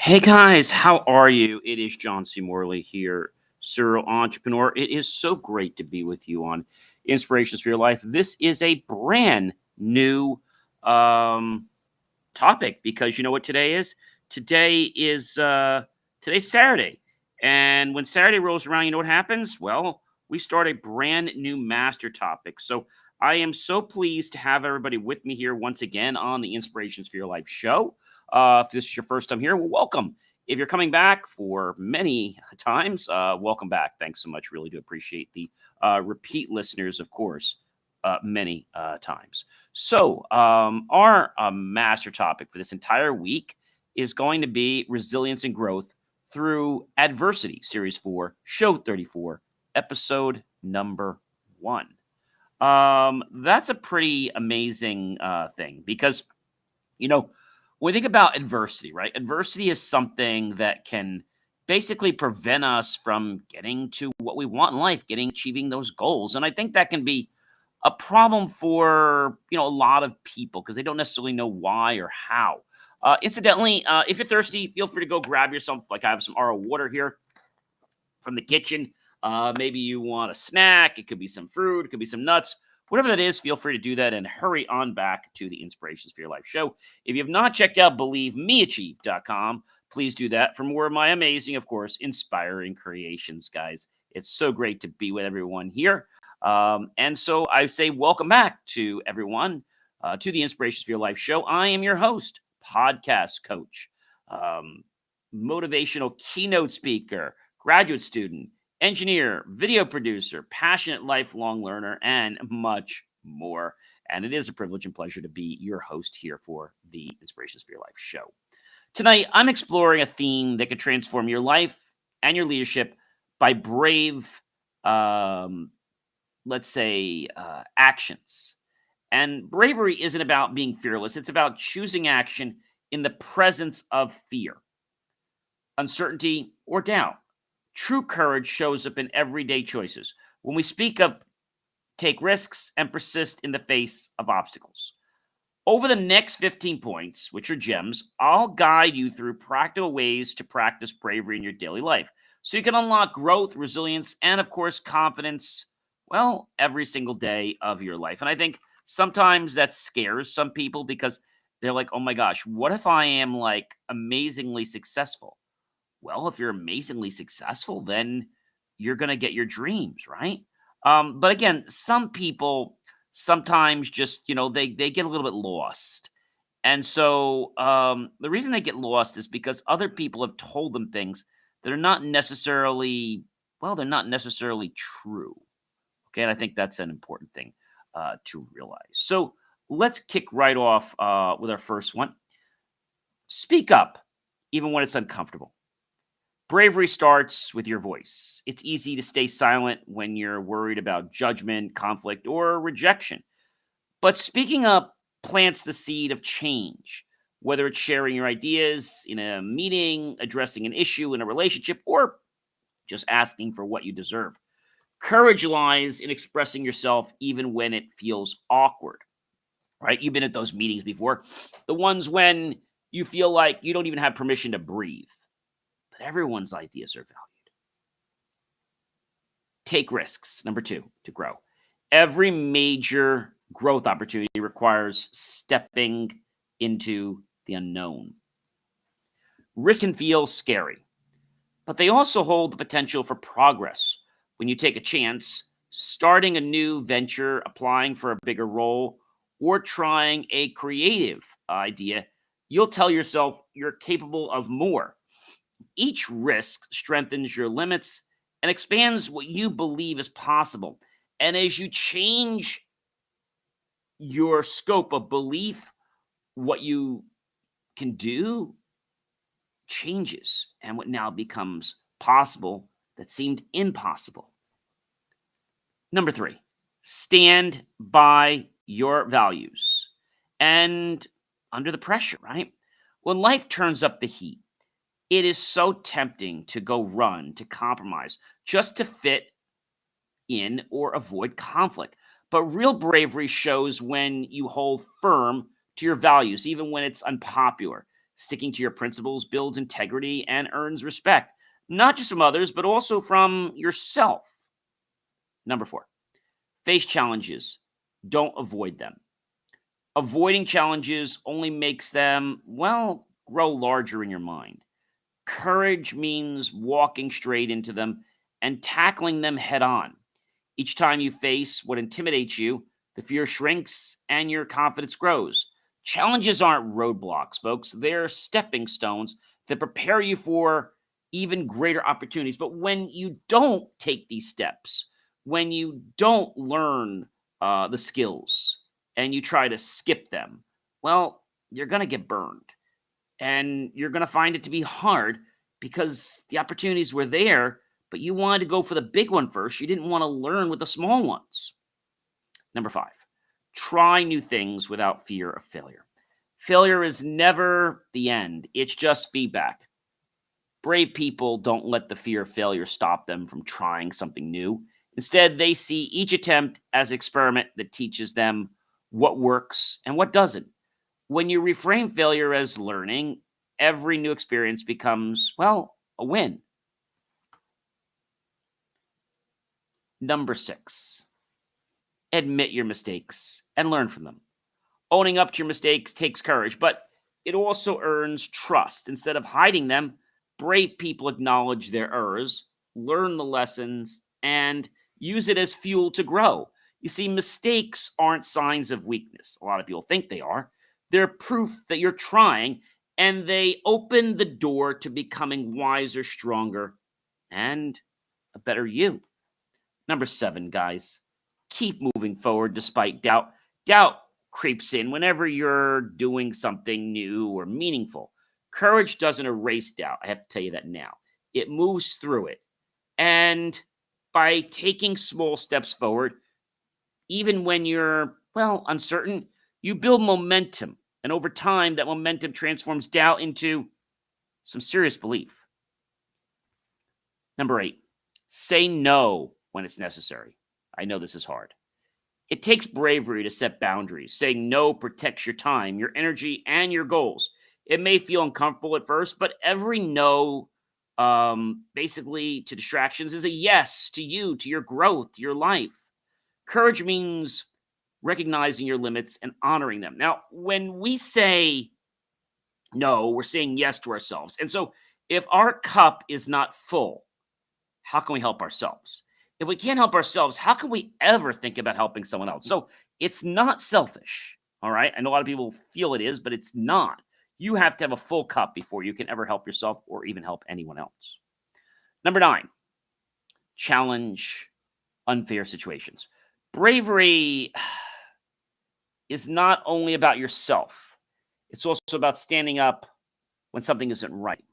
Hey guys, how are you? It is John C. Morley here, serial entrepreneur. It is so great to be with you on Inspirations for Your Life. This is a brand new um, topic because you know what today is? Today is today's Saturday, and when Saturday rolls around, you know what happens? Well, we start a brand new master topic. So I am so pleased to have everybody with me here once again on the Inspirations for Your Life show. If this is your first time here, well, welcome. If you're coming back for many times, welcome back. Thanks so much. Really do appreciate the repeat listeners, of course, many times. So, our master topic for this entire week is going to be resilience and growth through adversity, series 4, show 34, episode number 1. That's a pretty amazing thing because, you know, when we think about adversity, right? Adversity is something that can basically prevent us from getting to what we want in life, achieving those goals. And I think that can be a problem for a lot of people because they don't necessarily know why or how. Incidentally, if you're thirsty, feel free to go grab yourself. Like I have some RO water here from the kitchen. Maybe you want a snack. It could be some fruit. It could be some nuts. Whatever that is, feel free to do that and hurry on back to the Inspirations for Your Life show. If you have not checked out BelieveMeAchieve.com, please do that for more of my amazing, of course, inspiring creations, guys. It's so great to be with everyone here. And so I say welcome back to everyone to the Inspirations for Your Life show. I am your host, podcast coach, um, motivational keynote speaker, graduate student, engineer, video producer, passionate lifelong learner, and much more. And it is a privilege and pleasure to be your host here for the Inspirations for Your Life show. Tonight, I'm exploring a theme that could transform your life and your leadership by brave, um, let's say, actions. And bravery isn't about being fearless, it's about choosing action in the presence of fear, uncertainty, or doubt. True courage shows up in everyday choices. When we speak up, take risks, and persist in the face of obstacles. Over the next 15 points, which are gems, I'll guide you through practical ways to practice bravery in your daily life so you can unlock growth, resilience, and of course, confidence, well, every single day of your life. And I think sometimes that scares some people because they're like, oh my gosh, what if I am like amazingly successful? Well, if you're amazingly successful, then you're going to get your dreams, right? But again, some people sometimes just, they get a little bit lost. And so the reason they get lost is because other people have told them things that are not necessarily, well, they're not necessarily true. Okay. And I think that's an important thing to realize. So let's kick right off with our first one. Speak up, even when it's uncomfortable. Bravery starts with your voice. It's easy to stay silent when you're worried about judgment, conflict, or rejection. But speaking up plants the seed of change, whether it's sharing your ideas in a meeting, addressing an issue in a relationship, or just asking for what you deserve. Courage lies in expressing yourself even when it feels awkward, right? You've been at those meetings before, the ones when you feel like you don't even have permission to breathe, but everyone's ideas are valued. Take risks. Number 2, to grow. Every major growth opportunity requires stepping into the unknown. Risk can feel scary, but they also hold the potential for progress. When you take a chance, starting a new venture, applying for a bigger role, or trying a creative idea, you'll tell yourself you're capable of more. Each risk strengthens your limits and expands what you believe is possible. And as you change your scope of belief, what you can do changes, and what now becomes possible that seemed impossible. Number 3, stand by your values and under the pressure, right? When life turns up the heat, it is so tempting to go run, to compromise, just to fit in or avoid conflict. But real bravery shows when you hold firm to your values, even when it's unpopular. Sticking to your principles builds integrity and earns respect, not just from others, but also from yourself. Number 4, face challenges. Don't avoid them. Avoiding challenges only makes them, well, grow larger in your mind. Courage means walking straight into them and tackling them head on. Each time you face what intimidates you, the fear shrinks and your confidence grows. Challenges aren't roadblocks, folks. They're stepping stones that prepare you for even greater opportunities. But when you don't take these steps, when you don't learn the skills and you try to skip them, well, you're going to get burned and you're going to find it to be hard because the opportunities were there, but you wanted to go for the big one first. You didn't want to learn with the small ones. Number 5, try new things without fear of failure. Failure is never the end. It's just feedback. Brave people don't let the fear of failure stop them from trying something new. Instead, they see each attempt as an experiment that teaches them what works and what doesn't. When you reframe failure as learning, every new experience becomes, well, a win. Number 6, admit your mistakes and learn from them. Owning up to your mistakes takes courage, but it also earns trust. Instead of hiding them, brave people acknowledge their errors, learn the lessons, and use it as fuel to grow. You see, mistakes aren't signs of weakness. A lot of people think they are. They're proof that you're trying, and they open the door to becoming wiser, stronger, and a better you. Number 7, guys, keep moving forward despite doubt. Doubt creeps in whenever you're doing something new or meaningful. Courage doesn't erase doubt. I have to tell you that now. It moves through it. And by taking small steps forward, even when you're, well, uncertain, you build momentum. And over time, that momentum transforms doubt into some serious belief. Number 8, say no when it's necessary. I know this is hard. It takes bravery to set boundaries. Saying no protects your time, your energy, and your goals. It may feel uncomfortable at first, but every no, basically to distractions, is a yes to you, to your growth, your life. Courage means recognizing your limits and honoring them. Now, when we say no, we're saying yes to ourselves. And so if our cup is not full, how can we help ourselves? If we can't help ourselves, how can we ever think about helping someone else? So it's not selfish, all right? I know a lot of people feel it is, but it's not. You have to have a full cup before you can ever help yourself or even help anyone else. Number 9, challenge unfair situations. Bravery is not only about yourself, it's also about standing up when something isn't right,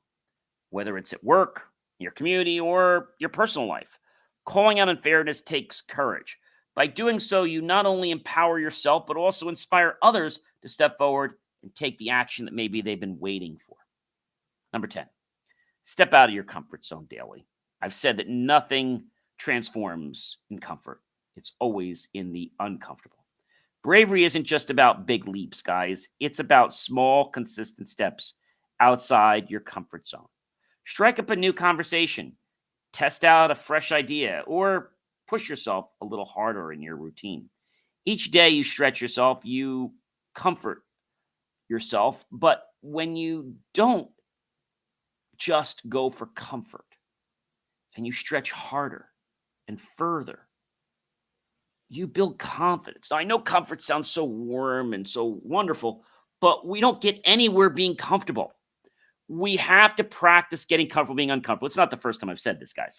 whether it's at work, your community, or your personal life. Calling out unfairness takes courage. By doing so, you not only empower yourself, but also inspire others to step forward and take the action that maybe they've been waiting for. Number 10, step out of your comfort zone daily. I've said that nothing transforms in comfort. It's always in the uncomfortable. Bravery isn't just about big leaps, guys. It's about small, consistent steps outside your comfort zone. Strike up a new conversation, test out a fresh idea, or push yourself a little harder in your routine. Each day you stretch yourself, you comfort yourself. But when you don't just go for comfort and you stretch harder and further, you build confidence. Now, I know comfort sounds so warm and so wonderful, but we don't get anywhere being comfortable. We have to practice getting comfortable being uncomfortable. It's not the first time I've said this, guys.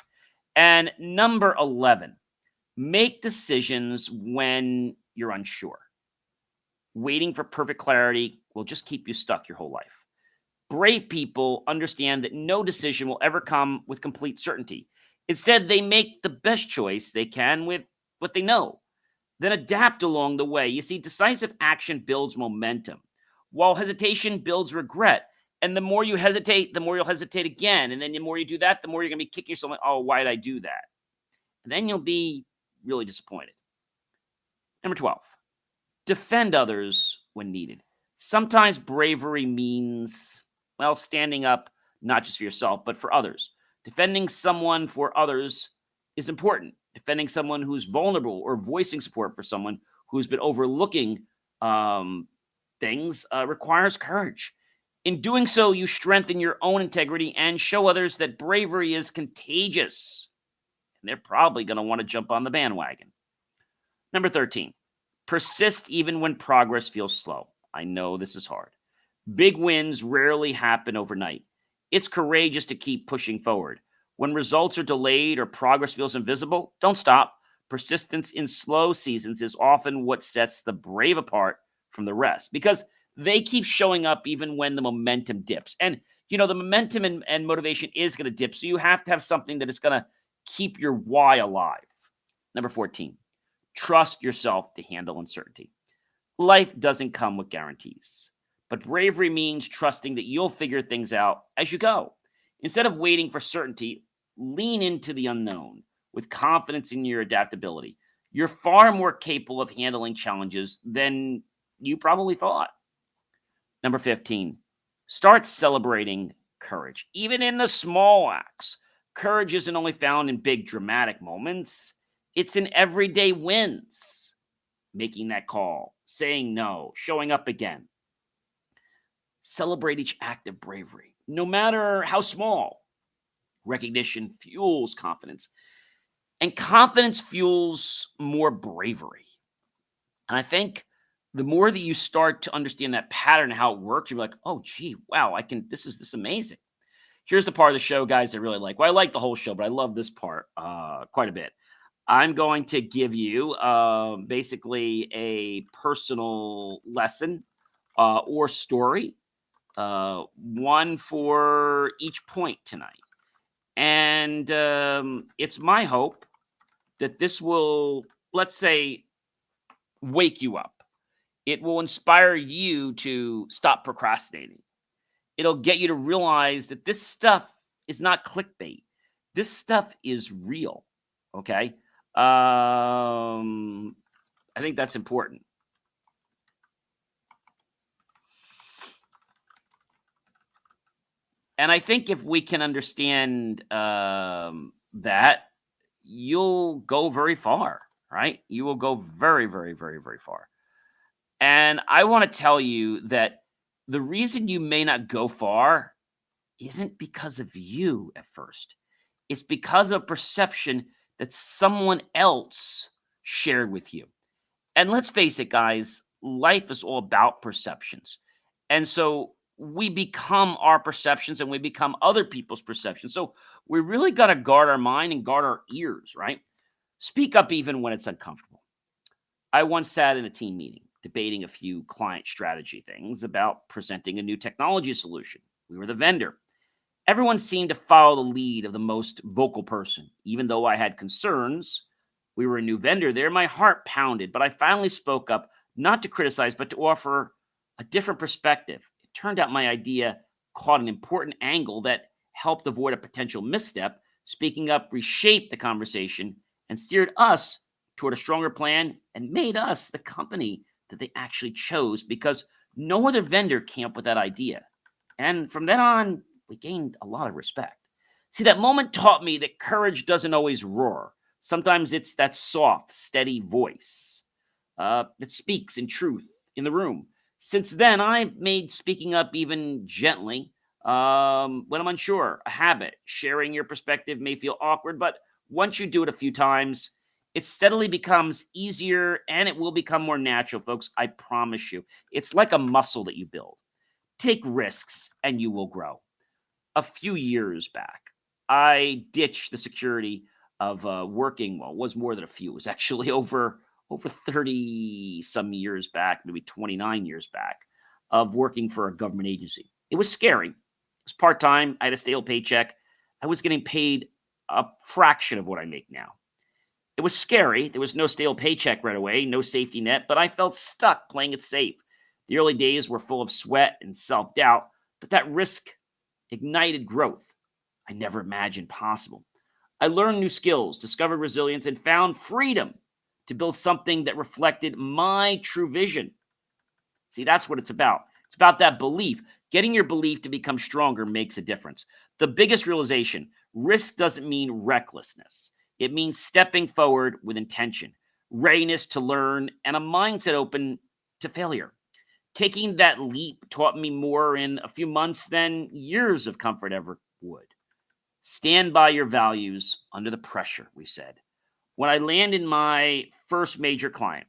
And number 11, make decisions when you're unsure. Waiting for perfect clarity will just keep you stuck your whole life. Brave people understand that no decision will ever come with complete certainty. Instead, they make the best choice they can with what they know, then adapt along the way. You see, decisive action builds momentum, while hesitation builds regret. And the more you hesitate, the more you'll hesitate again. And then the more you do that, the more you're going to be kicking yourself like, oh, why did I do that? And then you'll be really disappointed. Number 12, defend others when needed. Sometimes bravery means Well, standing up not just for yourself, but for others. Defending someone for others is important. Defending someone who's vulnerable or voicing support for someone who's been overlooking um, things requires courage. In doing so, you strengthen your own integrity and show others that bravery is contagious. And they're probably going to want to jump on the bandwagon. Number 13, persist even when progress feels slow. I know this is hard. Big wins rarely happen overnight. It's courageous to keep pushing forward. When results are delayed or progress feels invisible, don't stop. Persistence in slow seasons is often what sets the brave apart from the rest because they keep showing up even when the momentum dips. And, the momentum and motivation is going to dip. So you have to have something that is going to keep your why alive. Number 14, trust yourself to handle uncertainty. Life doesn't come with guarantees, but bravery means trusting that you'll figure things out as you go. Instead of waiting for certainty, lean into the unknown with confidence in your adaptability. You're far more capable of handling challenges than you probably thought. Number 15, start celebrating courage, even in the small acts. Courage isn't only found in big dramatic moments, it's in everyday wins. Making that call, saying no, showing up again. Celebrate each act of bravery, no matter how small. Recognition fuels confidence, and confidence fuels more bravery. And I think the more that you start to understand that pattern, how it works, you're like, oh, gee, wow, this is amazing. Here's the part of the show, guys, I really like. Well, I like the whole show, but I love this part quite a bit. I'm going to give you basically a personal lesson or story, one for each point tonight. And it's my hope that this will, let's say, wake you up. It will inspire you to stop procrastinating. It'll get you to realize that this stuff is not clickbait. This stuff is real. Okay. I think that's important. And I think if we can understand that, you'll go very far, right? You will go very, very, very, very far. And I want to tell you that the reason you may not go far isn't because of you at first. It's because of perception that someone else shared with you. And let's face it, guys, life is all about perceptions. And so we become our perceptions and we become other people's perceptions. So we really got to guard our mind and guard our ears, right? Speak up even when it's uncomfortable. I once sat in a team meeting debating a few client strategy things about presenting a new technology solution. We were the vendor. Everyone seemed to follow the lead of the most vocal person. Even though I had concerns, we were a new vendor there, my heart pounded, but I finally spoke up, not to criticize, but to offer a different perspective. It turned out my idea caught an important angle that helped avoid a potential misstep. Speaking up reshaped the conversation and steered us toward a stronger plan and made us the company that they actually chose because no other vendor came up with that idea. And from then on, we gained a lot of respect. See, that moment taught me that courage doesn't always roar. Sometimes it's that soft, steady voice that speaks in truth in the room. Since then, I've made speaking up even gently when I'm unsure a habit. Sharing your perspective may feel awkward, but once you do it a few times, it steadily becomes easier and it will become more natural, folks. I promise you. It's like a muscle that you build. Take risks and you will grow. A few years back, I ditched the security of working. Well, it was more than a few. It was actually over 30 some years back, maybe 29 years back, of working for a government agency. It was scary. It was part-time. I had a stale paycheck. I was getting paid a fraction of what I make now. It was scary. There was no stale paycheck right away, no safety net, but I felt stuck playing it safe. The early days were full of sweat and self-doubt, but that risk ignited growth I never imagined possible. I learned new skills, discovered resilience, and found freedom to build something that reflected my true vision. See, that's what it's about. It's about that belief. Getting your belief to become stronger makes a difference. The biggest realization: risk doesn't mean recklessness, it means stepping forward with intention, readiness to learn, and a mindset open to failure. Taking that leap taught me more in a few months than years of comfort ever would. Stand by your values under the pressure, we said. When I landed my first major client,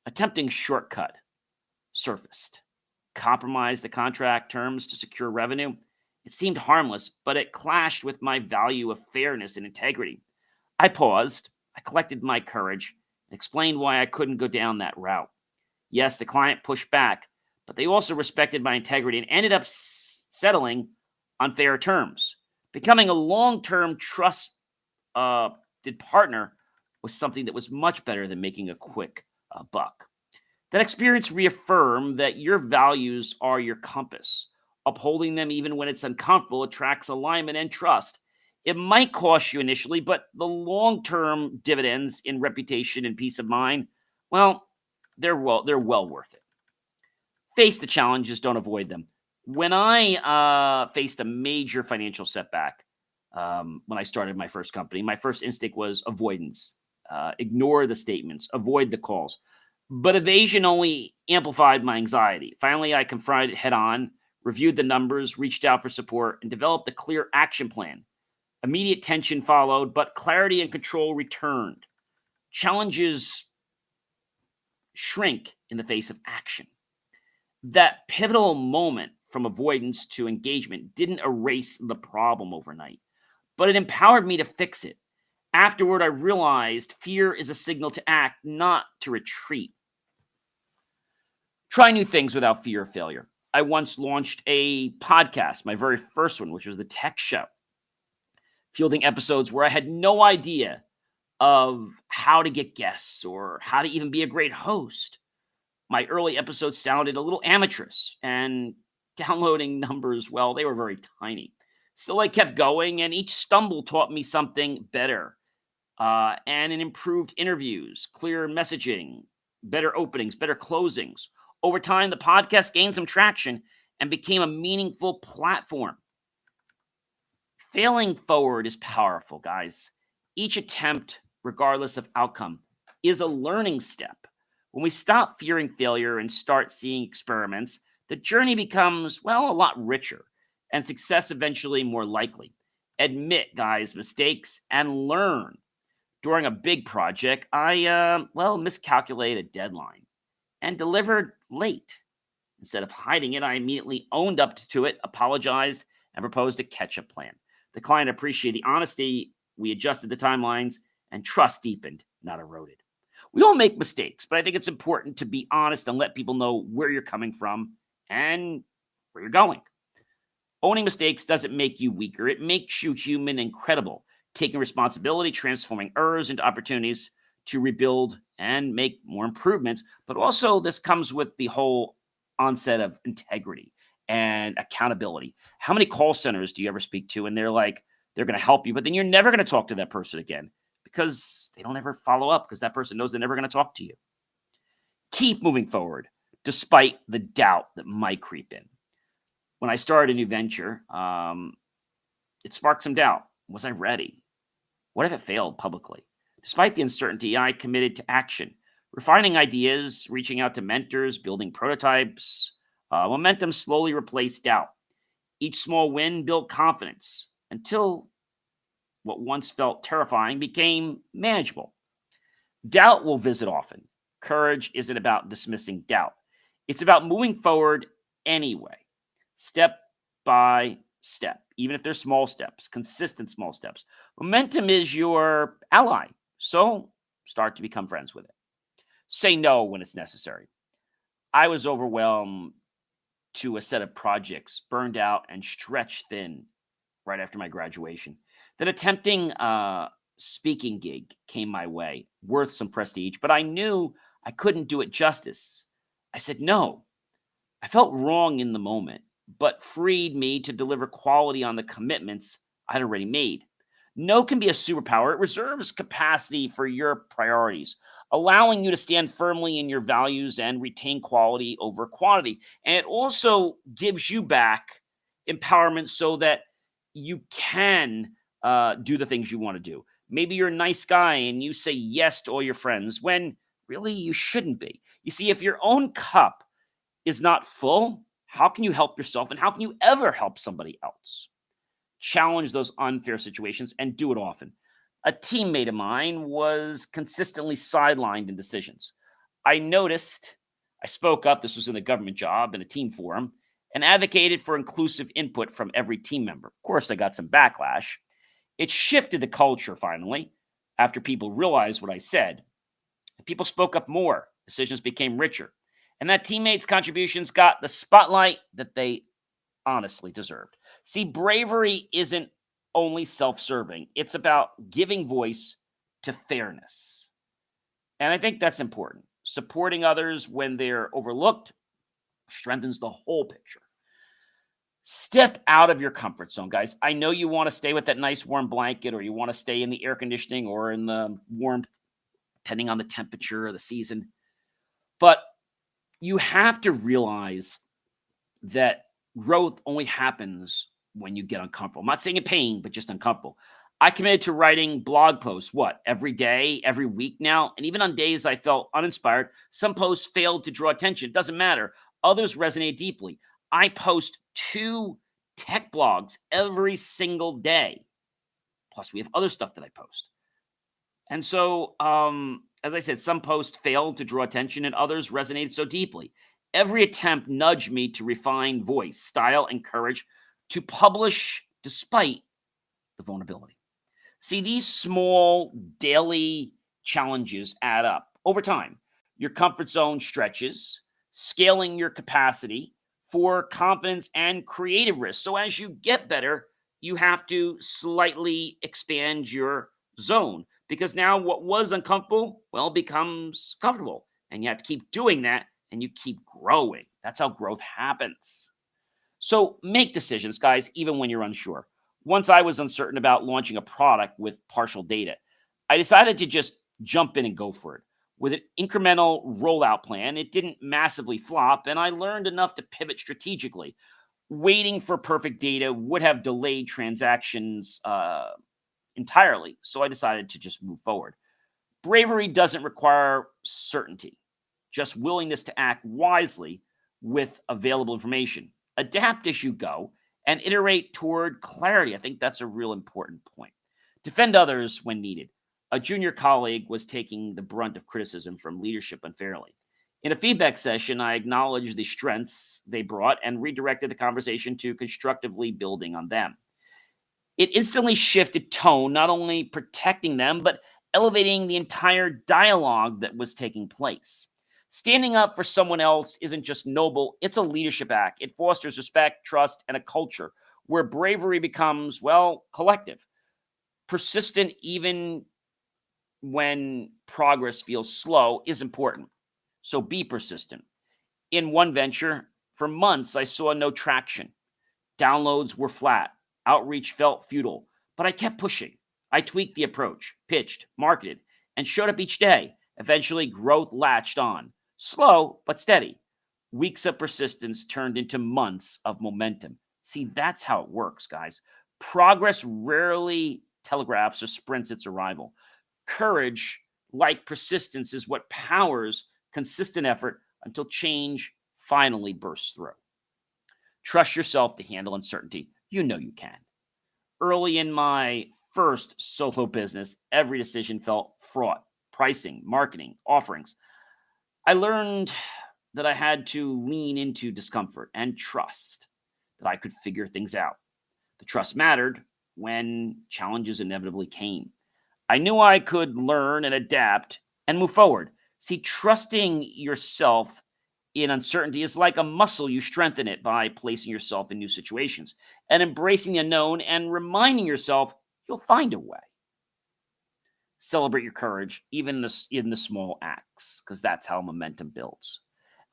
a tempting shortcut surfaced. Compromise the contract terms to secure revenue. It seemed harmless, but it clashed with my value of fairness and integrity. I paused, I collected my courage, and explained why I couldn't go down that route. Yes, the client pushed back, but they also respected my integrity and ended up settling on fair terms. Becoming a long-term trusted partner was something that was much better than making a quick buck. That experience reaffirmed that your values are your compass. Upholding them, even when it's uncomfortable, attracts alignment and trust. It might cost you initially, but the long-term dividends in reputation and peace of mind, well, they're well worth it. Face the challenges, don't avoid them. When I faced a major financial setback when I started my first company, my first instinct was avoidance. Ignore the statements, avoid the calls. But evasion only amplified my anxiety. Finally, I confronted it head on, reviewed the numbers, reached out for support, and developed a clear action plan. Immediate tension followed, but clarity and control returned. Challenges shrink in the face of action. That pivotal moment from avoidance to engagement didn't erase the problem overnight, but it empowered me to fix it. Afterward, I realized fear is a signal to act, not to retreat. Try new things without fear of failure. I once launched a podcast, my very first one, which was the Tech Show, fielding episodes where I had no idea of how to get guests or how to even be a great host. My early episodes sounded a little amateurish, and downloading numbers, well, they were very tiny. Still, I kept going, and each stumble taught me something better. And in improved interviews, clear messaging, better openings, better closings. Over time, the podcast gained some traction and became a meaningful platform. Failing forward is powerful, guys. Each attempt, regardless of outcome, is a learning step. When we stop fearing failure and start seeing experiments, the journey becomes, well, a lot richer and success eventually more likely. Admit, guys, mistakes and learn. During a big project, I miscalculated a deadline and delivered late. Instead of hiding it, I immediately owned up to it, apologized, and proposed a catch-up plan. The client appreciated the honesty. We adjusted the timelines, and trust deepened, not eroded. We all make mistakes, but I think it's important to be honest and let people know where you're coming from and where you're going. Owning mistakes doesn't make you weaker. It makes you human and credible, taking responsibility, transforming errors into opportunities to rebuild and make more improvements. But also, this comes with the whole onset of integrity and accountability. How many call centers do you ever speak to and they're like, they're going to help you, but then you're never going to talk to that person again because they don't ever follow up because that person knows they're never going to talk to you. Keep moving forward despite the doubt that might creep in. When I started a new venture, it sparked some doubt. Was I ready? What if it failed publicly? Despite the uncertainty, I committed to action, refining ideas, reaching out to mentors, building prototypes. Momentum slowly replaced doubt. Each small win built confidence until what once felt terrifying became manageable. Doubt will visit often. Courage isn't about dismissing doubt. It's about moving forward anyway, step by step, even if they're small steps, consistent small steps. Momentum is your ally, so start to become friends with it. Say no when it's necessary. I was overwhelmed to a set of projects, burned out and stretched thin right after my graduation. Then a tempting speaking gig came my way, worth some prestige, but I knew I couldn't do it justice. I said no. I felt wrong in the moment, but freed me to deliver quality on the commitments I'd already made. No can be a superpower. It reserves capacity for your priorities, allowing you to stand firmly in your values and retain quality over quantity. And it also gives you back empowerment so that you can do the things you want to do. Maybe you're a nice guy and you say yes to all your friends when really you shouldn't be. You see, if your own cup is not full, how can you help yourself and how can you ever help somebody else? Challenge those unfair situations and do it often. A teammate of mine was consistently sidelined in decisions. I noticed, I spoke up, this was in a government job in a team forum, and advocated for inclusive input from every team member. Of course, I got some backlash. It shifted the culture finally after people realized what I said. People spoke up more, decisions became richer, and that teammates' contributions got the spotlight that they honestly deserved. See, bravery isn't only self serving, it's about giving voice to fairness. And I think that's important. Supporting others when they're overlooked strengthens the whole picture. Step out of your comfort zone, guys. I know you want to stay with that nice warm blanket, or you want to stay in the air conditioning or in the warmth, depending on the temperature of the season. But you have to realize that growth only happens when you get uncomfortable. I'm not saying in pain, but just uncomfortable. I committed to writing blog posts, every day, every week now. And even on days I felt uninspired, some posts failed to draw attention. It doesn't matter. Others resonate deeply. I post 2 tech blogs every single day. Plus, we have other stuff that I post. And so, as I said, some posts failed to draw attention and others resonated so deeply. Every attempt nudged me to refine voice, style, and courage to publish despite the vulnerability. See, these small daily challenges add up over time. Your comfort zone stretches, scaling your capacity for confidence and creative risk. So, as you get better, you have to slightly expand your zone because now what was uncomfortable, becomes comfortable. And you have to keep doing that and you keep growing. That's how growth happens. So make decisions, guys, even when you're unsure. Once I was uncertain about launching a product with partial data, I decided to just jump in and go for it. With an incremental rollout plan, it didn't massively flop, and I learned enough to pivot strategically. Waiting for perfect data would have delayed transactions entirely, so I decided to just move forward. Bravery doesn't require certainty, just willingness to act wisely with available information. Adapt as you go and iterate toward clarity. I think that's a real important point. Defend others when needed. A junior colleague was taking the brunt of criticism from leadership unfairly. In a feedback session, I acknowledged the strengths they brought and redirected the conversation to constructively building on them. It instantly shifted tone, not only protecting them, but elevating the entire dialogue that was taking place. Standing up for someone else isn't just noble, it's a leadership act. It fosters respect, trust, and a culture where bravery becomes, collective. Persistent, even when progress feels slow, is important. So be persistent. In one venture, for months, I saw no traction. Downloads were flat. Outreach felt futile, but I kept pushing. I tweaked the approach, pitched, marketed, and showed up each day. Eventually, growth latched on. Slow, but steady. Weeks of persistence turned into months of momentum. See, that's how it works, guys. Progress rarely telegraphs or sprints its arrival. Courage, like persistence, is what powers consistent effort until change finally bursts through. Trust yourself to handle uncertainty. You know you can. Early in my first solo business, every decision felt fraught. Pricing, marketing, offerings. I learned that I had to lean into discomfort and trust that I could figure things out. The trust mattered when challenges inevitably came. I knew I could learn and adapt and move forward. See, trusting yourself in uncertainty is like a muscle. You strengthen it by placing yourself in new situations and embracing the unknown and reminding yourself you'll find a way. Celebrate your courage, even in the small acts, because that's how momentum builds.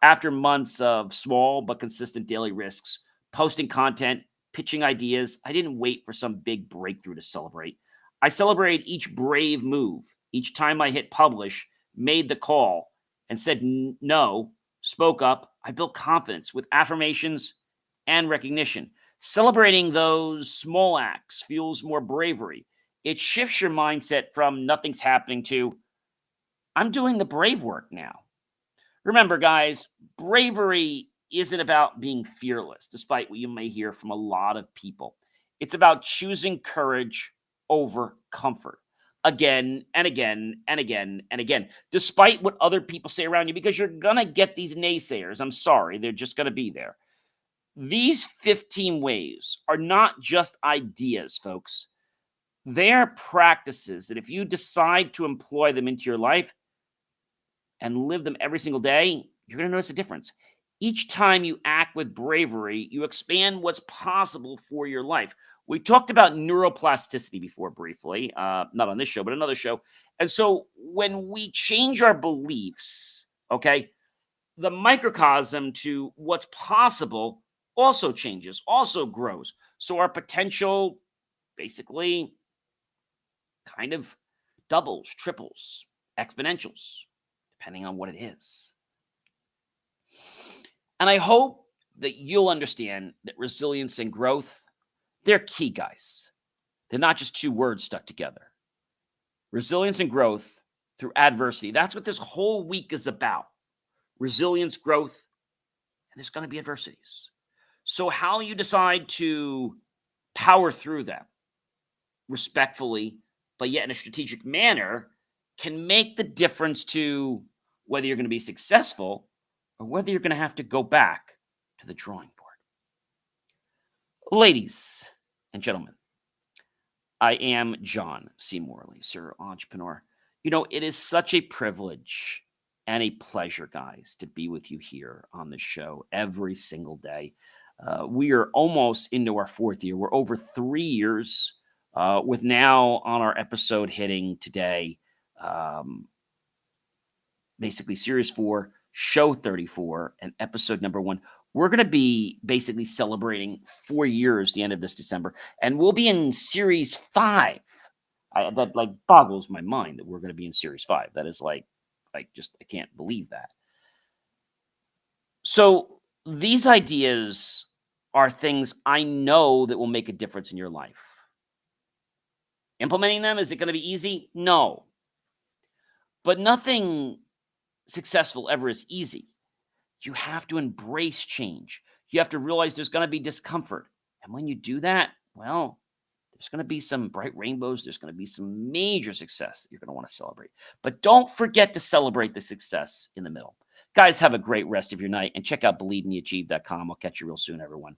After months of small but consistent daily risks, posting content, pitching ideas, I didn't wait for some big breakthrough to celebrate. I celebrated each brave move, each time I hit publish, made the call, and said no, spoke up. I built confidence with affirmations and recognition. Celebrating those small acts fuels more bravery. It shifts your mindset from nothing's happening to I'm doing the brave work now. Remember, guys, bravery isn't about being fearless, despite what you may hear from a lot of people. It's about choosing courage over comfort again and again and again and again, despite what other people say around you, because you're going to get these naysayers. I'm sorry, they're just going to be there. These 15 ways are not just ideas, folks. They are practices that if you decide to employ them into your life, and live them every single day, you're going to notice a difference. Each time you act with bravery, you expand what's possible for your life. We talked about neuroplasticity before briefly, not on this show, but another show. And so when we change our beliefs, okay, the microcosm to what's possible also changes, also grows. So our potential basically kind of doubles, triples, exponentials, depending on what it is. And I hope that you'll understand that resilience and growth, they're key, guys. They're not just two words stuck together. Resilience and growth through adversity. That's what this whole week is about. Resilience, growth, and there's going to be adversities. So how you decide to power through them respectfully, but yet in a strategic manner, can make the difference to whether you're going to be successful or whether you're going to have to go back to the drawing board. Ladies and gentlemen, I am John C. Morley, Sir Entrepreneur. You know, it is such a privilege and a pleasure, guys, to be with you here on the show every single day. We are almost into our fourth year. We're over 3 years with now on our episode hitting today, basically Series 4, Show 34, and episode number 1. We're going to be basically celebrating 4 years the end of this December, and we'll be in Series 5. That like boggles my mind that we're going to be in Series 5. That is like I can't believe that. So these ideas are things I know that will make a difference in your life. Implementing them, is it going to be easy? No. But nothing successful ever is easy. You have to embrace change. You have to realize there's going to be discomfort. And when you do that, well, there's going to be some bright rainbows. There's going to be some major success that you're going to want to celebrate. But don't forget to celebrate the success in the middle. Guys, have a great rest of your night and check out believemeachieve.com. I'll catch you real soon, everyone.